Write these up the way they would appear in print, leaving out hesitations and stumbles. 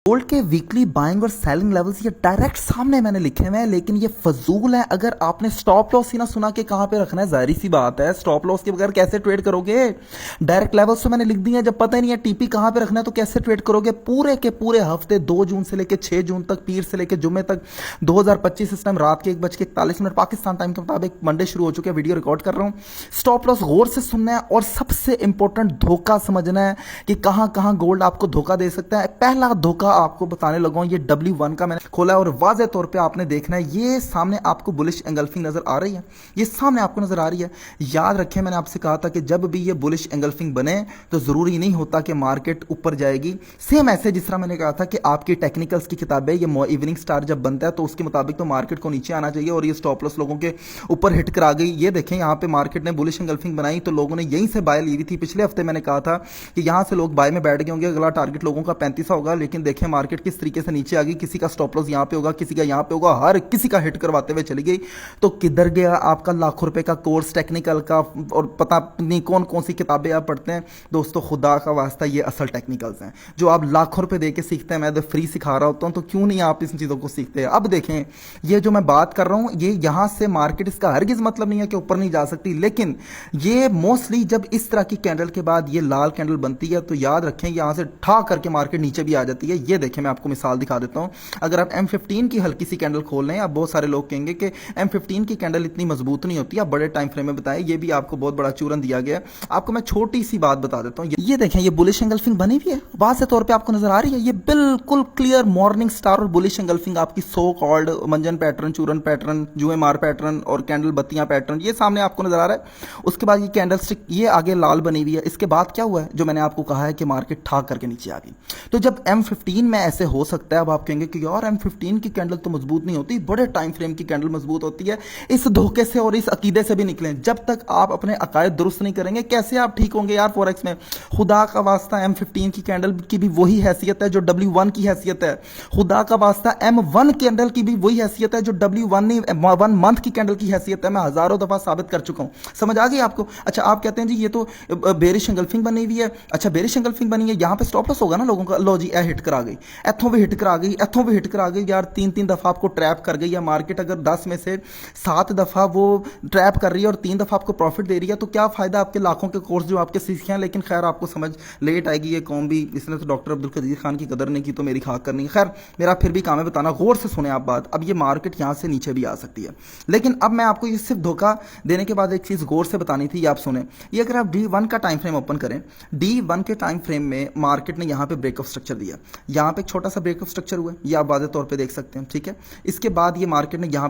Gold के weekly buying और selling levels ये डायरेक्ट सामने मैंने लिखे हुए हैं, लेकिन ये फजूल है। अगर आपने स्टॉप लॉस ही ना सुना के कहां पे रखना है, जाहिर सी बात है स्टॉप लॉस के बगैर कैसे ट्रेड करोगे। डायरेक्ट लेवल्स तो मैंने लिख दिए हैं, जब पता ही नहीं है टीपी कहां पे रखना है तो कैसे ट्रेड करोगे। पूरे के पूरे हफ्ते 2 जून से लेकर 6 जून तक, पीर से लेकर जुम्मे तक 2025 इस टाइम रात के 1:41 पाकिस्तान टाइम के मुताबिक मंडे शुरू हो चुके हैं। वीडियो रिकॉर्ड कर रहा हूं। स्टॉप लॉस गौर से सुनना है और सबसे इंपॉर्टेंट धोखा समझना है कि कहां कहां गोल्ड आपको धोखा दे सकता है। पहला धोखा आपको बताने लगा हूं, ये W1 का मैंने खोला है और वाज़ेह तौर पे आपने देखना है, ये सामने आपको बुलिश एंगल्फिंग नजर आ रही है, ये सामने आपको नजर आ रही है। याद रखें मैंने आपसे कहा था कि जब भी ये बुलिश एंगल्फिंग बने तो जरूरी नहीं होता कि मार्केट ऊपर जाएगी। सेम ऐसे जिस तरह मैंने कहा था कि आपकी टेक्निकल्स की किताबें, ये इवनिंग स्टार जब बनता है तो उसके मुताबिक तो मार्केट को नीचे आना चाहिए और ये स्टॉप लॉस लोगों के ऊपर हिट करा गई। ये देखें यहाँ पे मार्केट ने बुलिश एंगल्फिंग बनाई तो लोगों ने यहीं से बाय ली हुई थी। पिछले हफ्ते मैंने कहा था कि यहां से लोग बाय में बैठ गए होंगे, अगला टारगेट लोगों का 35 होगा, लेकिन देखें मार्केट किस तरीके से नीचे आ गई। किसी का स्टॉप लॉस यहां पे होगा, किसी का यहां पे होगा, हर किसी का हिट करवाते हुए चली गई। तो किधर गया आपका लाखों रुपए का कोर्स टेक्निकल का, और पता नहीं कौन कौन सी किताबें आप पढ़ते हैं। दोस्तों खुदा का वास्ता ये असल टेक्निकल्स हैं जो आप लाखों रुपए दे के सीखते हैं। मैं तो फ्री सिखा रहा होता हूं, तो क्यों नहीं आप इन चीजों को सीखते हैं। अब देखें ये जो मैं बात कर रहा हूं, ये यहां से मार्केट, इसका हरगिज मतलब नहीं है कि ऊपर नहीं जा सकती, लेकिन ये मोस्टली जब इस तरह की कैंडल के बाद ये लाल कैंडल बनती है तो याद रखें यहां से ठा करके मार्केट नीचे भी आ जाती है। ये देखें मैं आपको मिसाल दिखा देता हूं। अगर आप M15 की हल्की सी कैंडल खोल लें, आप बहुत सारे लोग कहेंगे कि M15 की कैंडल इतनी मजबूत नहीं होती, आप बड़े टाइम फ्रेम में बताएं, ये भी आपको बहुत बड़ा चूरन दिया गया है। आपको मैं छोटी सी बात बता देता हूं। ये देखें ये बुलिश एंगल्फिंग बनी हुई है, वाज़ेह तौर पे आपको नजर आ रही है। ये बिल्कुल क्लियर मॉर्निंग स्टार और बुलिश एंगल्फिंग आपकी सो कॉल्ड मंजन पैटर्न, चूरन पैटर्न, जुए मार पैटर्न और कैंडल बत्तियां पैटर्न, ये सामने आपको नजर आ रहा है। उसके बाद ये कैंडल स्टिक ये आगे लाल बनी हुई है। इसके बाद क्या हुआ है, जो मैंने आपको कहा है कि मार्केट ठाक करके नीचे आ गई। तो जब M15 में ऐसे हो सकता है, अब आप कहेंगे कि यार M15 की कैंडल तो मजबूत नहीं होती, बड़े टाइम फ्रेम की कैंडल मजबूत होती है। इस धोखे से और इस अकीदे से भी निकलें। जब तक आप अपने अकायद दुरुस्त नहीं करेंगे कैसे आप ठीक होंगे यार फॉरेक्स में। खुदा का वास्ता M15 की कैंडल की भी वही हैसियत है जो W1 की हैसियत है। खुदा का वास्ता M1 कैंडल की भी वही हैसियत है जो W1 मंथ की कैंडल की हैसियत है। मैं हजारों दफा साबित कर चुका हूं। समझ आ गई आपको। अच्छा आप कहते हैं जी ये तो बेरिश एंगल्फिंग बनी हुई है। अच्छा बेरिश एंगल्फिंग बनी है, यहां पे स्टॉप लॉस होगा ना लोगों का। लो जी हिट करा गई, इथों भी हिट करा गई, इथों भी हिट करा गई यार। 3-3 दफा आपको ट्रैप कर गई है मार्केट। अगर 10 में से 7 दफा वो ट्रैप कर रही है और 3 दफा आपको प्रॉफिट दे रही है तो क्या फायदा आपके लाखों के कोर्स जो आपके सीखे हैं। लेकिन खैर आपको समझ लेट आएगी ये कौम भी, इसने तो डॉक्टर अब्दुल कदीर खान की कदर नहीं की तो मेरी खाक करनी। खैर मेरा फिर भी काम है बताना, गौर से सुने आप बात। अब ये मार्केट यहां से नीचे भी आ सकती है, लेकिन अब मैं आपको ये सिर्फ धोखा देने के बाद एक चीज गौर से बतानी थी, ये आप सुने। ये अगर आप D1 का टाइम फ्रेम ओपन करें, D1 के टाइम फ्रेम में मार्केट ने यहां पे ब्रेकअप स्ट्रक्चर दिया, यहां पे एक छोटा सा ब्रेकअप स्ट्रक्चर हुआ है, ये आप वाज़ेह तौर पे देख सकते हैं, ठीक है। इसके बाद ये मार्केट ने यहां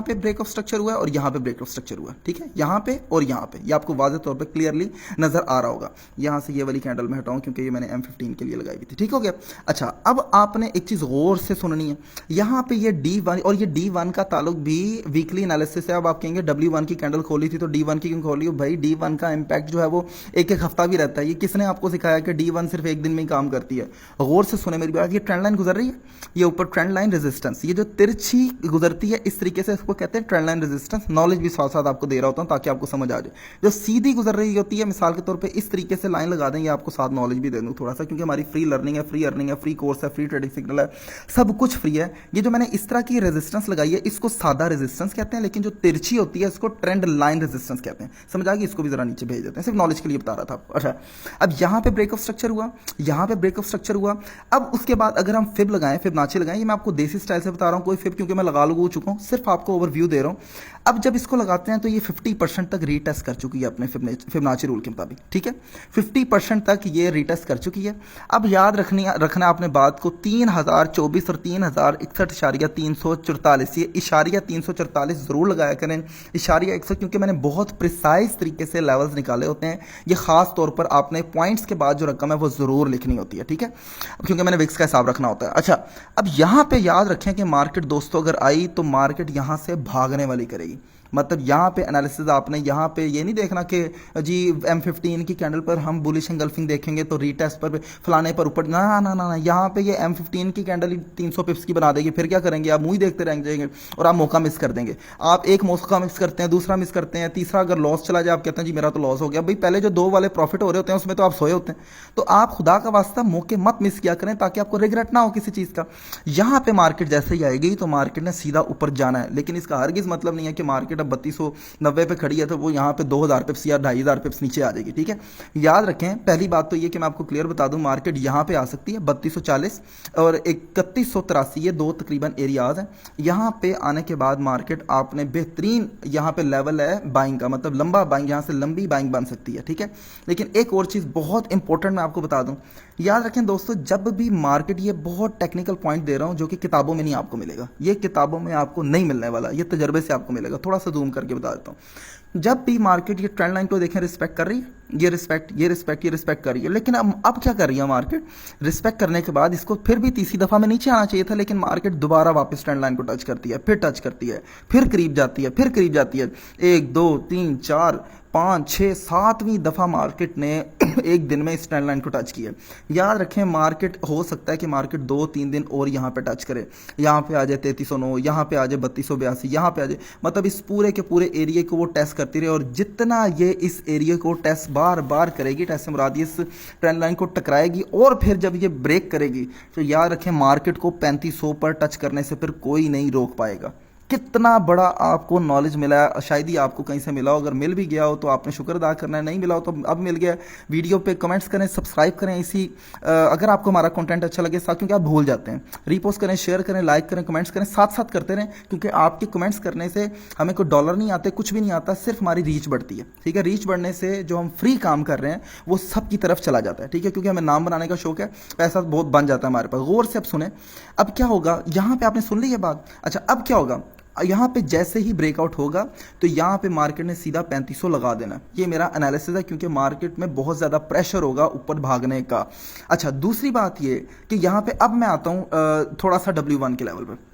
पे ब्रेकअप स्ट्रक्चर हुआ है और यहां पे ब्रेकअप स्ट्रक्चर हुआ है, ठीक है। यहां पे और यहां पे ये आपको वाज़ेह तौर पे क्लियरली नजर आ रहा होगा। यहां से ये वाली कैंडल में हटाऊं क्योंकि ये मैंने M15 के लिए लगाई हुई थी, ठीक हो गया। अच्छा अब आपने एक चीज गौर से सुननी है। यहां पे ये D1 और ये D1 का ताल्लुक भी वीकली एनालिसिस है। अब आप कहेंगे W1 की कैंडल खोली थी तो D1 की क्यों खोली। भाई D1 का इंपैक्ट जो है वो एक हफ्ता भी रहता है। ये किसने आपको सिखाया कि D1 सिर्फ एक दिन में ही काम करती है। गौर से सुने मेरी बात। ये ट्रेंड लाइन गुजर रही है, ये ऊपर ट्रेंड लाइन रेजिस्टेंस, ये जो तिरछी गुजरती है इस तरीके से इसको कहते हैं ट्रेंड लाइन रेजिस्टेंस। नॉलेज भी साथ साथ आपको दे रहा होता हूं ताकि आपको समझ आ जाए। जो सीधी गुजर रही होती है, मिसाल के तौर पे इस तरीके से लाइन लगा दें, ये आपको साथ नॉलेज भी दे दूं थोड़ा सा, क्योंकि हमारी फ्री लर्निंग है, फ्री अर्निंग है, फ्री कोर्स है, फ्री ट्रेडिंग सिग्नल है, सब कुछ फ्री है। ये जो मैंने इस तरह की रेजिस्टेंस लगाई है इसको सादा रेजिस्टेंस कहते हैं, लेकिन जो तिरछी होती है इसको ट्रेंड लाइन रेजिस्टेंस कहते हैं। समझ आ गई। इसको भी जरा नीचे भेज देते हैं, सिर्फ नॉलेज के लिए बता रहा था। अच्छा अब यहां पे ब्रेकअप स्ट्रक्चर हुआ, यहां पे ब्रेकअप स्ट्रक्चर हुआ। अब उसके बाद अगर हम फिब लगाएं, फिबोनाची लगाएं, ये मैं आपको देसी स्टाइल से बता रहा हूं, कोई फिब क्योंकि मैं लगा चुका हूं, सिर्फ आपको ओवरव्यू दे रहा हूं। अब जब इसको लगाते हैं तो ये 50% तक रीटेस्ट कर चुकी है अपने फिबोनाची रूल के मुताबिक, ठीक है। 50% तक ये रीटेस्ट कर चुकी है। अब याद रखना आपने बात को 3024 और 3061.344, ये इशारिया 344 जरूर लगाया करें, इशारिया 100, क्योंकि मैंने बहुत प्रिसाइज तरीके से लेवल्स निकाले होते हैं। ये खास तौर पर आपने पॉइंट्स के बाद जो रकम है वो जरूर लिखनी होती है, ठीक है, क्योंकि मैंने विक्स का हिसाब रखना होता है। अच्छा अब यहां पे याद रखें कि मार्केट दोस्तों अगर आई तो मार्केट यहां से भागने वाली करेगी। मतलब यहाँ पे एनालिसिस आपने यहाँ पे ये नहीं देखना कि जी M15 की कैंडल पर हम बुलिश एंगल्फिंग देखेंगे तो रीटेस्ट पर फलाने पर ऊपर, ना ना ना ना, यहाँ पे ये M15 की कैंडल ही 300 पिप्स की बना देगी, फिर क्या करेंगे आप, मुंह ही देखते रह जाएंगे और आप मौका मिस कर देंगे। आप एक मौका मिस करते हैं, दूसरा मिस करते हैं, तीसरा अगर लॉस चला जाए आप कहते हैं जी मेरा तो लॉस हो गया। भाई पहले जो 2 वाले प्रॉफिट हो रहे होते हैं उसमें तो आप सोए होते हैं। तो आप खुदा का वास्ता मौके मत मिस किया करें ताकि आपको रिग्रेट ना हो किसी चीज़ का। यहाँ पे मार्केट जैसे ही आएगी तो मार्केट ने सीधा ऊपर जाना है, लेकिन इसका हरगिज़ मतलब नहीं है कि मार्केट अब 3290 पे खड़ी है तो वो यहाँ पे 2000 पिप्स या 2500 पिप्स नीचे आ जाएगी। ठीक है, याद रखें पहली बात तो ये कि मैं आपको क्लियर बता दूं, मार्केट यहाँ पे आ सकती है 3240 और 3183, ये 2 तकरीबन एरियाज हैं। यहाँ पे आने के बाद मार्केट आपने बेहतरीन यहाँ पे लेवल है बाइंग का, मतलब लंबा बाइंग, यहाँ से लंबी बाइंग बन सकती है। ठीक है, लेकिन एक और चीज़ बहुत इंपॉर्टेंट मैं आपको बता दूं, याद रखें दोस्तों, जब भी मार्केट, ये बहुत टेक्निकल पॉइंट दे रहा हूं जो कि किताबों में नहीं आपको मिलेगा, ये किताबों में आपको नहीं मिलने वाला, ये तजर्बे से आपको मिलेगा। थोड़ा सा जूम करके बता देता हूं। जब भी मार्केट ये ट्रेंड लाइन को देखें रिस्पेक्ट कर रही है, ये रिस्पेक्ट कर रही है, लेकिन अब क्या कर रही है मार्केट, रिस्पेक्ट करने के बाद इसको फिर भी तीसरी दफा में नीचे आना चाहिए था, लेकिन मार्केट दोबारा वापस ट्रेंड लाइन को टच करती है, फिर टच करती है, फिर करीब जाती है, फिर करीब जाती है, 1 2 3 4 5 6 7वीं दफा मार्केट ने एक दिन में इस ट्रेंड लाइन को टच किया। याद रखें मार्केट, हो सकता है कि मार्केट 2-3 दिन और यहाँ पे टच करे, यहाँ पे आ जाए 3309, यहाँ पे आ जाए 3282, यहाँ पे आ जाए, मतलब इस पूरे के पूरे एरिया को वो टेस्ट करती रहे, और जितना ये इस एरिया को टेस्ट बार बार करेगी, टेस्ट से मुराद इस ट्रेंड लाइन को टकराएगी, और फिर जब ये ब्रेक करेगी तो याद रखें मार्केट को 3500 पर टच करने से फिर कोई नहीं रोक पाएगा। कितना बड़ा आपको नॉलेज मिला है, शायद ही आपको कहीं से मिला हो, अगर मिल भी गया हो तो आपने शुक्र अदा करना है, नहीं मिला हो तो अब मिल गया। वीडियो पे कमेंट्स करें, सब्सक्राइब करें, अगर आपको हमारा कंटेंट अच्छा लगे साथ, क्योंकि आप भूल जाते हैं, रीपोस्ट करें, शेयर करें, लाइक करें, कमेंट्स करें, साथ साथ करते रहें, क्योंकि आपके कमेंट्स करने से हमें कोई डॉलर नहीं आते, कुछ भी नहीं आता, सिर्फ हमारी रीच बढ़ती है। ठीक है, रीच बढ़ने से जो हम फ्री काम कर रहे हैं वो सब की तरफ चला जाता है। ठीक है, क्योंकि हमें नाम बनाने का शौक है, पैसा बहुत बन जाता है हमारे पास। गौर से अब सुने, अब क्या होगा, यहाँ पे आपने सुन ली ये बात। अच्छा, अब क्या होगा, यहाँ पे जैसे ही ब्रेकआउट होगा तो यहाँ पे मार्केट ने सीधा 3500 लगा देना, ये मेरा एनालिसिस है, क्योंकि मार्केट में बहुत ज़्यादा प्रेशर होगा ऊपर भागने का। अच्छा, दूसरी बात ये कि यहाँ पे अब मैं आता हूँ थोड़ा सा W1 के लेवल पे।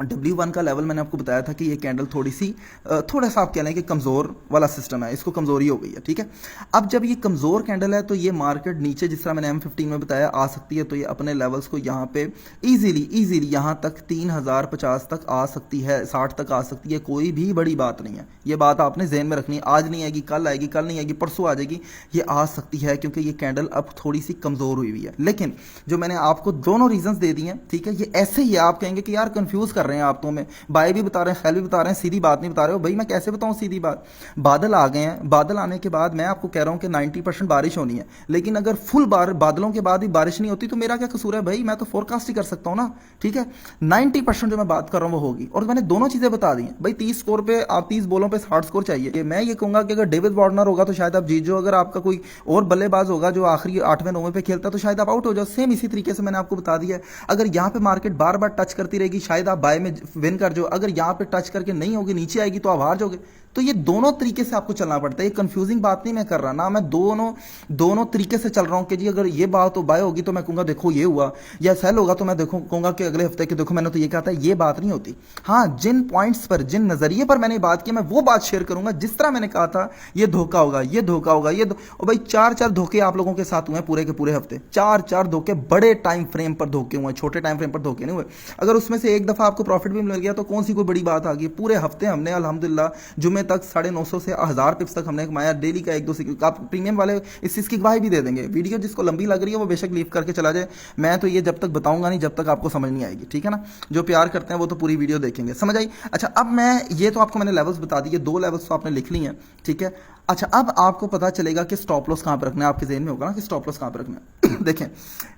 W1 का लेवल मैंने आपको बताया था कि ये कैंडल थोड़ा सा आप कह लें कि कमज़ोर वाला सिस्टम है, इसको कमज़ोरी हो गई है। ठीक है, अब जब ये कमज़ोर कैंडल है तो ये मार्केट नीचे, जिस तरह मैंने M15 में बताया, आ सकती है, तो ये अपने लेवल्स को यहाँ पे इजीली यहाँ तक 3050 तक आ सकती है, 60 तक आ सकती है, कोई भी बड़ी बात नहीं है। ये बात आपने जहन में रखनी है, आज नहीं आएगी, कल आएगी, कल नहीं आएगी, परसों आ जाएगी, ये आ सकती है, क्योंकि ये कैंडल अब थोड़ी सी कमज़ोर हुई हुई है। लेकिन जो मैंने आपको दोनों रीजंस दे दिए हैं, ठीक है, ये ऐसे ही आप कहेंगे कि यार कंफ्यूज कर रहे हैं आप, तो में बाय भी बता रहे हैं, सेल भी बता रहे हैं, सीधी बात नहीं बता रहे हो। भाई मैं कैसे बताऊं सीधी बात, बादल आ गए हैं, बादल आने के बाद मैं आपको कह रहा हूं कि 90% बारिश होनी है, लेकिन अगर फुल बादलों के बाद भी बारिश नहीं होती तो मेरा क्या कसूर है भाई, मैं तो फोरकास्ट ही कर सकता हूं ना। ठीक है, 90% जो मैं बात कर रहा हूं वो होगी, और मैंने दोनों चीजें बता दी हैं भाई। 30 स्कोर पे, आप 30 बॉलों पे 60 स्कोर चाहिए। मैं ये कहूंगा कि अगर डेविड वार्नर होगा तो शायद आप जीत जाओ, अगर आपका कोई और बल्लेबाज होगा जो आखिरी 8वें 9वें पे खेलता तो शायद आप आउट हो जाओ। सेम इसी तरीके से मैंने आपको बता दिया है, अगर यहाँ पे मार्केट बार बार टच करती रहेगी शायद आप बाय में विन कर जाओ, अगर यहाँ पे टच करके नहीं होगी, नीचे आएगी तो आप हार जाओगे। तो ये दोनों तरीके से आपको चलना पड़ता है, ये कंफ्यूजिंग बात नहीं मैं कर रहा ना, मैं दोनों तरीके से चल रहा हूं कि जी अगर ये बात तो बाय होगी तो मैं कहूंगा देखो ये हुआ, या सेल होगा तो मैं कहूंगा कि अगले हफ्ते के देखो मैंने तो ये कहा था। ये बात नहीं होती। हाँ, जिन पॉइंट्स पर, जिन नजरिए पर मैंने बात की, मैं वो बात शेयर करूंगा जिस तरह मैंने कहा था ये धोखा होगा, ये धोखा होगा, और भाई 4 धोखे आप लोगों के साथ हुए पूरे के पूरे हफ्ते, 4 धोखे, बड़े टाइम फ्रेम पर धोखे हुए, छोटे टाइम फ्रेम पर धोखे नहीं हुए। अगर उसमें से एक दफा आपको प्रॉफिट भी मिल गया तो कौन सी कोई बड़ी बात आ गई। पूरे हफ्ते हमने अल्हम्दुलिल्लाह जुमे तक 950 से 1000 पिप्स तक हमने कमाया, डेली का 1-2 आप प्रीमियम वाले इस चीज की गवाही भी दे देंगे। वीडियो जिसको लंबी लग रही है वो बेशक लीव करके चला जाए, मैं तो ये जब तक बताऊंगा नहीं जब तक आपको समझ नहीं आएगी। ठीक है ना, जो प्यार करते हैं वो तो पूरी वीडियो देखेंगे, समझ आई। अच्छा, अब मैं ये तो आपको मैंने लेवल्स बता दिए, 2 लेवल्स तो आपने लिख ली हैं। ठीक है, अच्छा अब आपको पता चलेगा कि स्टॉप लॉस कहां पर रखना है, आपके जेहन में होगा ना कि स्टॉप लॉस कहां पर रखना है। देखें,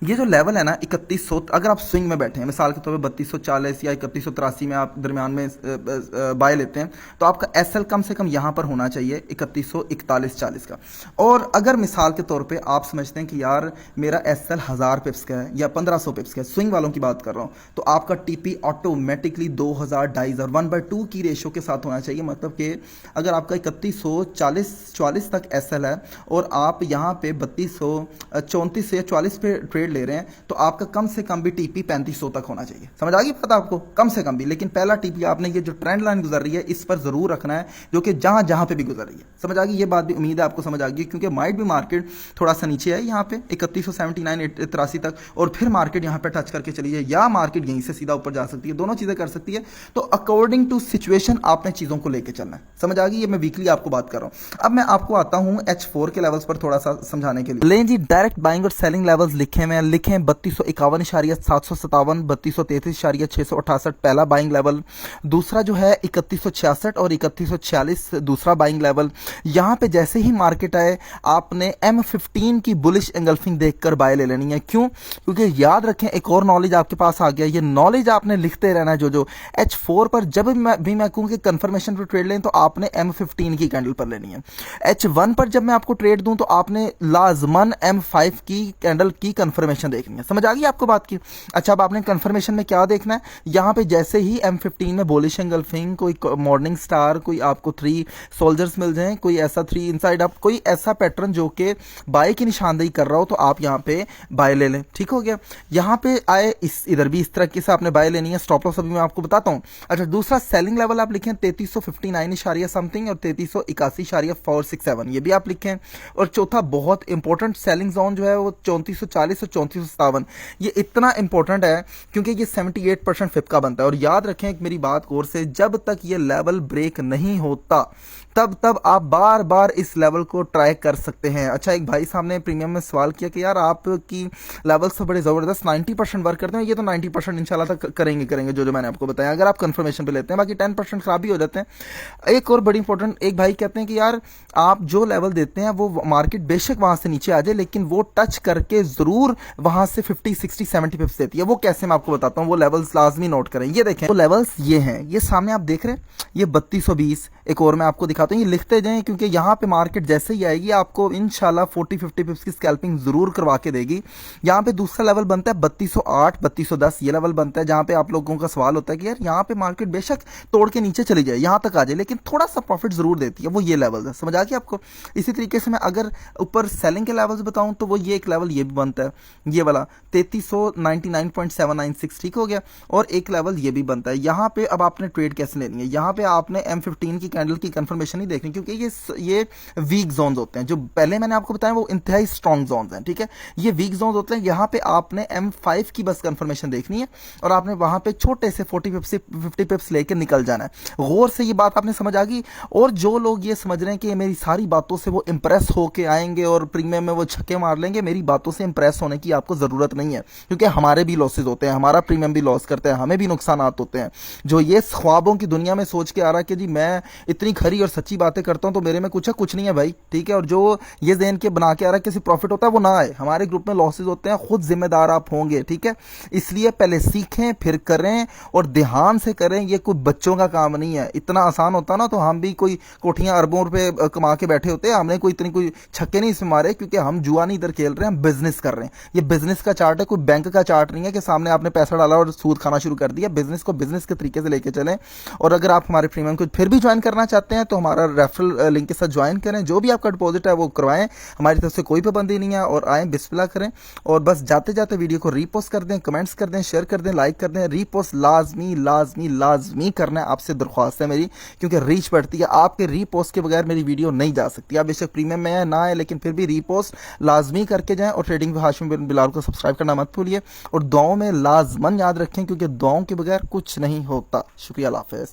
ये जो लेवल है ना 3100, अगर आप स्विंग में बैठे हैं, मिसाल के तौर पे 3240 या 3183 में आप दरमियान में बाय लेते हैं, तो आपका एसएल कम से कम यहां पर होना चाहिए 3141-40 का। और अगर मिसाल के तौर पे आप समझते हैं कि यार मेरा एसएल 1000 पिप्स का है या 1500 पिप्स का है, स्विंग वालों की बात कर रहा हूं, तो आपका टीपी ऑटोमेटिकली 2000 डाइज और 1/2 की रेशो के साथ होना चाहिए। मतलब कि अगर आपका 3140 तक एसएल है और आप यहाँ पे 3234 से 44 पे ट्रेड ले रहे हैं तो आपका कम से कम भी टीपी 3500 तक होना चाहिए। समझ आ गई बात आपको, कम से कम भी। लेकिन पहला टीपी आपने ये जो ट्रेंड लाइन गुजर रही है इस पर जरूर रखना है, जो कि जहां जहां पे भी गुजर रही है। समझ आ गई ये बात भी, उम्मीद है आपको समझ आ गई, क्योंकि माइट भी मार्केट थोड़ा सा नीचे है यहाँ पे 3179 83 तक, और फिर मार्केट यहाँ पे टच करके चली जाए, या मार्केट यहीं से सीधा ऊपर जा सकती है, दोनों चीजें कर सकती है। तो अकॉर्डिंग टू सिचुएशन आपने चीजों को लेकर चलना है। समझ आ गई, ये मैं वीकली आपको बात कर रहा हूं। अब मैं आपको आता हूं H4 के लेवल्स पर थोड़ा सा समझाने के लिए। लें जी, डायरेक्ट बाइंग और सेलिंग लेवल्स लिखे हुए हैं, लिखे 3251.757, 3233.668 पहला बाइंग लेवल, दूसरा जो है 3166 और 3146 दूसरा बाइंग लेवल। यहां पे जैसे ही मार्केट आए आपने M15 की बुलिश एंगल्फिंग देखकर बाय ले लेनी है। क्यों? क्योंकि याद रखें, एक और नॉलेज आपके पास आ गया, ये नॉलेज आपने लिखते रहना है। जो H4 पर जब भी मैं कहूं कि कंफर्मेशन पर ट्रेड लें तो आपने M15 की कैंडल पर लेनी है। H1 पर जब मैं आपको ट्रेड दूं तो आपने लाजमन M5 की कैंडल की कंफर्मेशन देखनी है। समझ आ गई आपको बात की? अच्छा, अब आपने कंफर्मेशन में क्या देखना है, यहां पे जैसे ही M15 में बुलिश एंगल्फिंग, कोई मॉर्निंग स्टार, कोई आपको 3 सोल्जर्स मिल जाएं, कोई ऐसा 3 इनसाइड अप, कोई ऐसा पैटर्न जो कि बाय की निशानदेही कर रहा हो, तो आप यहां पे बाय ले लें। ठीक हो गया? यहां पे आए इधर भी इस तरह से आपने बाय लेनी है। स्टॉप लॉस अभी मैं आपको बताता हूं। अच्छा, दूसरा सेलिंग लेवल आप लिखें 3359 समथिंग और 3381.467, ये भी आप लिखें। और चौथा बहुत इंपॉर्टेंट सेलिंग जोन जो है वो 3440 और 3457, ये इतना इंपॉर्टेंट है क्योंकि ये 78% फिप का बनता है। और याद रखें एक मेरी बात गौर से, जब तक ये लेवल ब्रेक नहीं होता तब आप बार बार इस लेवल को ट्राई कर सकते हैं। अच्छा, एक भाई साहब ने प्रीमियम में सवाल किया कि यार आपकी लेवल्स तो बड़े ज़बरदस्त 90% वर्क करते हैं, ये तो 90% इंशाल्लाह तक करेंगे जो मैंने आपको बताया, अगर आप कंफर्मेशन पे लेते हैं, बाकी 10% खराब भी हो जाते हैं। एक और बड़ी इंपॉर्टेंट, एक भाई कहते हैं कि यार आप जो लेवल देते हैं वो मार्केट बेशक वहां से नीचे आ जाए लेकिन वो टच करके जरूर वहां से 50 60 70 पिप्स देती है। वो कैसे, मैं आपको बताता हूँ। वो लेवल्स लाजमी नोट करें। ये देखें, वो लेवल्स ये हैं, ये सामने आप देख रहे हैं, ये 3220। एक और मैं आपको दिखाता हूँ, ये लिखते जाएं क्योंकि यहाँ पे मार्केट जैसे ही आएगी आपको इंशाल्लाह 40-50 पिप्स की स्कैल्पिंग जरूर करवा के देगी। यहाँ पे दूसरा लेवल बनता है 3208 3210, ये लेवल बनता है जहां पे आप लोगों का सवाल होता है कि यार यहाँ पे मार्केट बेशक तोड़ के नीचे चली जाए, यहां तक आ जाए, लेकिन थोड़ा सा प्रॉफिट जरूर देती है। वो ये लेवल है। समझ आ गया आपको? इसी तरीके से मैं अगर ऊपर सेलिंग के लेवल्स बताऊं तो वो ये एक लेवल ये भी बनता है, ये वाला 3399.796। ठीक हो गया? और एक लेवल ये भी बनता है। यहाँ पे अब आपने ट्रेड कैसे लेनी है, यहाँ पे आपने M15 की कैंडल की कंफर्मेशन ही देखनी, क्योंकि ये वीक जोन होते हैं। जो पहले मैंने आपको बताया वो इंतहाई स्ट्रॉन्ग जोन हैं। ठीक है? ये वीक जोन होते हैं। यहाँ पे आपने M5 की बस कंफर्मेशन देखनी है और आपने वहां पे छोटे से 40-50 पिप्स लेकर निकल जाना है। गौर से ये बात आपने समझ आ गई? और जो लोग ये समझ रहे हैं कि मेरी सारी बातों से वो इंप्रेस होके आएंगे और प्रीमियम में वो छक्के मार लेंगे, मेरी बातों से इंप्रेस होने की आपको जरूरत नहीं है, क्योंकि हमारे भी लॉसेज होते हैं, हमारा प्रीमियम भी लॉस करते हैं, हमें भी नुकसान होते हैं। जो ये ख्वाबों की दुनिया में सोच के आ रहा है कि जी मैं इतनी खरी और सच्ची बातें करता हूं तो मेरे में कुछ नहीं है भाई। ठीक है? और जो ये ज़हन के बना के आ रहा है किसी प्रॉफिट होता है, वो ना आए। हमारे ग्रुप में लॉसेज होते हैं, खुद जिम्मेदार आप होंगे। ठीक है? इसलिए पहले सीखें फिर करें और ध्यान से करें। ये कोई बच्चों का काम नहीं है। इतना आसान होता ना तो हम भी कोई कोठियां अरबों रुपए कमा के बैठे होते हैं। हमने कोई इतनी कोई छक्के नहीं इसमें मारे, क्योंकि हम जुआ नहीं इधर खेल रहे हैं, हम बिजनेस कर रहे हैं। ये बिजनेस का चार्ट है, कोई बैंक का चार्ट नहीं है कि सामने आपने पैसा डाला और सूद खाना शुरू कर दिया। बिजनेस को बिजनेस के तरीके से लेके चलें। और अगर आप हमारे प्रीमियम को फिर भी ज्वाइन करना चाहते हैं तो हमारा रेफरल लिंक के साथ ज्वाइन करें। जो भी आपका डिपॉजिट है वो करवाएं, हमारी तरफ से कोई पाबंदी नहीं है। और आए बिस्मिल्लाह करें और बस जाते जाते वीडियो को रीपोस्ट कर दें, कमेंट्स कर दें, शेयर कर दें, लाइक कर दें। रीपोस्ट लाजमी लाजमी लाजमी करना है, आपसे दरख्वास्त है मेरी, क्योंकि रीच बढ़ती है। आपके रीपोस्ट के बगैर मेरी वीडियो नहीं जा सकती। आप बेशक प्रीमियम में है ना है, लेकिन फिर भी रीपोस्ट लाजमी करके जाएं। और ट्रेडिंग हाशिम बिन बिलाल को सब्सक्राइब करना मत भूलिए। और दुआओं में लाजमन याद रखें, क्योंकि दुआओं के बगैर कुछ नहीं होता। शुक्रिया, अल्लाह हाफ़िज़।